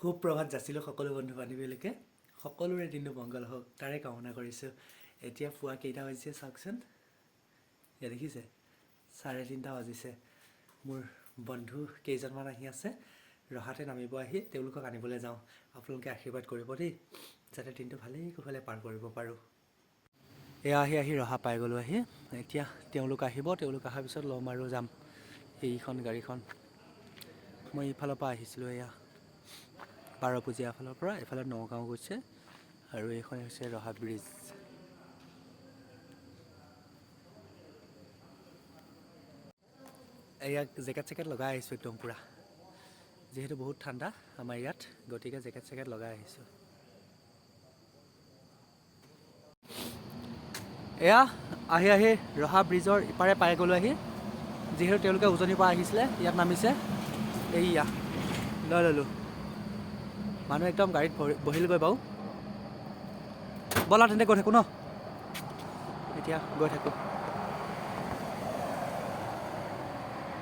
সুপ্ৰভাত যাচিলোঁ সকলো বন্ধু বান্ধৱীলৈকে সকলোৰে দিনটো মংগল হওক তাৰে কামনা কৰিছোঁ। এতিয়া পুৱা কেইটা বাজিছে চাওকচোন, এয়া দেখিছে 3:30 বাজিছে। মোৰ বন্ধু কেইজনমান আহি আছে, ৰহাতে নামিব আহি তেওঁলোকক আনিবলৈ যাওঁ। আপোনালোকে আশীৰ্বাদ কৰিব দেই, যাতে দিনটো ভালেই কুশলে পাৰ কৰিব পাৰোঁ। এয়া আহি ৰহা পাই গ'লোঁ আহি। এতিয়া তেওঁলোক আহিব, তেওঁলোক অহাৰ পিছত ল'ম আৰু যাম এইখন গাড়ীখন। মই ইফালৰ পৰা আহিছিলোঁ, এয়া 12 ফালৰ পৰা, এফালে নগাঁও গৈছে আৰু এইখন হৈছে ৰহা ব্ৰিজ। এয়া জেকেট লগাই আহিছোঁ একদম পূৰা, যিহেতু বহুত ঠাণ্ডা আমাৰ ইয়াত, গতিকে জেকেট লগাই আহিছোঁ। এয়া আহি ৰহা ব্ৰিজৰ ইপাৰে পাই গ'লোঁ আহি, যিহেতু তেওঁলোকে উজনিৰ পৰা আহিছিলে ইয়াত নামিছে। এইয়া লৈ ল'লোঁ, মানুহ একদম গাড়ীত বহিলগৈ বাৰু। ব'লা তেন্তে গৈ থাকোঁ ন, এতিয়া গৈ থাকোঁ।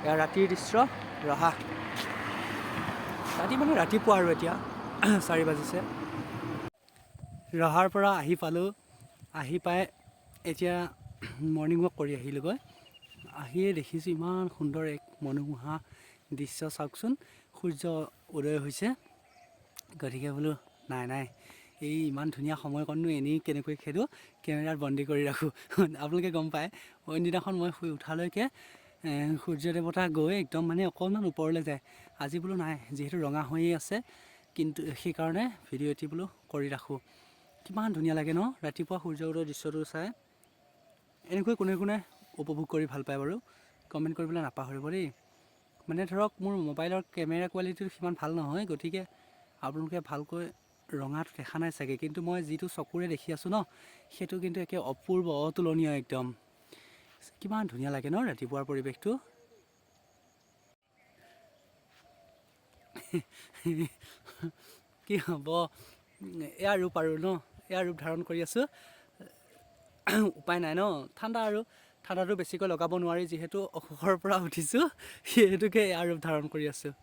এয়া ৰাতিৰ দৃশ্য ৰহা, ৰাতি মানে ৰাতিপুৱা আৰু এতিয়া 4 বাজিছে। ৰহাৰ পৰা আহি পালোঁ, আহি পাই এতিয়া মৰ্ণিং ৱাক কৰি আহিলোঁগৈ। আহিয়ে দেখিছোঁ ইমান সুন্দৰ এক মনোমোহা দৃশ্য, চাওকচোন সূৰ্য উদয় হৈছে। গতিকে বোলো নাই এই ইমান ধুনীয়া সময়কণনো এনেই কেনেকৈ খেদোঁ, কেমেৰাত বন্দী কৰি ৰাখোঁ। আপোনালোকে গম পায় অইন দিনাখন মই শুই উঠালৈকে সূৰ্য দেৱতা গৈ একদম মানে অকণমান ওপৰলৈ যায়। আজি বোলো নাই, যিহেতু ৰঙা হৈয়ে আছে, কিন্তু সেইকাৰণে ভিডিঅ' এটি বোলো কৰি ৰাখোঁ। কিমান ধুনীয়া লাগে ন ৰাতিপুৱা সূৰ্য উদয়ৰ দৃশ্যটো চাই। এনেকৈ কোনে উপভোগ কৰি ভাল পায় বাৰু, কমেণ্ট কৰিবলৈ নাপাহৰিব দেই। মানে ধৰক মোৰ মোবাইলৰ কেমেৰা কোৱালিটিটো সিমান ভাল নহয়, গতিকে আপোনালোকে ভালকৈ ৰঙাটো দেখা নাই চাগে, কিন্তু মই যিটো চকুৰে দেখি আছোঁ ন, সেইটো কিন্তু একে অপূৰ্ব অতুলনীয় একদম। কিমান ধুনীয়া লাগে ন ৰাতিপুৱাৰ পৰিৱেশটো। কি হ'ব, এয়া ৰূপ আৰু ন, এয়া ৰূপ ধাৰণ কৰি আছোঁ। উপায় নাই ন, ঠাণ্ডাটো বেছিকৈ লগাব নোৱাৰি, যিহেতু অসুখৰ পৰা উঠিছোঁ, সেইহেতুকে এয়া ৰূপ ধাৰণ কৰি আছোঁ।